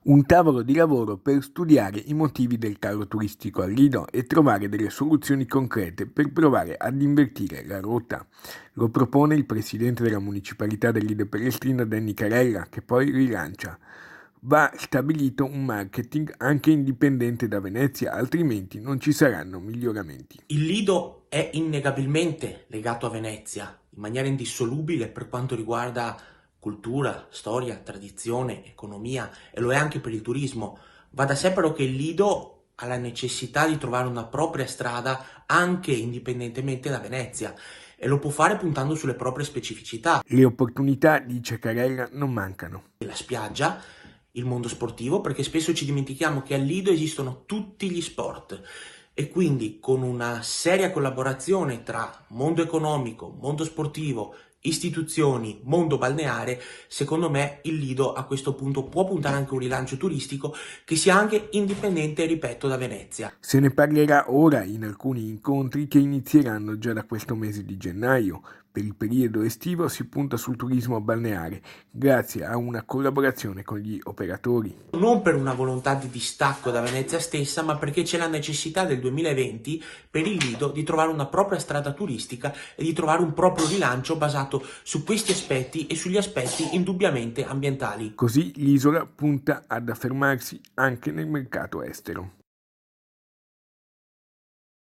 Un tavolo di lavoro per studiare i motivi del calo turistico al Lido e trovare delle soluzioni concrete per provare ad invertire la rotta. Lo propone il presidente della municipalità del Lido Pelestrina, Danny Carella, che poi rilancia. Va stabilito un marketing anche indipendente da Venezia, altrimenti non ci saranno miglioramenti. Il Lido è innegabilmente legato a Venezia, in maniera indissolubile per quanto riguarda cultura, storia, tradizione, economia e lo è anche per il turismo. Va da sé però che il Lido ha la necessità di trovare una propria strada anche indipendentemente da Venezia e lo può fare puntando sulle proprie specificità. Le opportunità, dice Carella, non mancano. La spiaggia, il mondo sportivo, perché spesso ci dimentichiamo che al Lido esistono tutti gli sport e quindi con una seria collaborazione tra mondo economico, mondo sportivo, istituzioni, mondo balneare, secondo me il Lido a questo punto può puntare anche a un rilancio turistico che sia anche indipendente, ripeto, da Venezia. Se ne parlerà ora in alcuni incontri che inizieranno già da questo mese di gennaio. Per il periodo estivo si punta sul turismo balneare, grazie a una collaborazione con gli operatori. Non per una volontà di distacco da Venezia stessa, ma perché c'è la necessità del 2020 per il Lido di trovare una propria strada turistica e di trovare un proprio rilancio basato su questi aspetti e sugli aspetti indubbiamente ambientali. Così l'isola punta ad affermarsi anche nel mercato estero.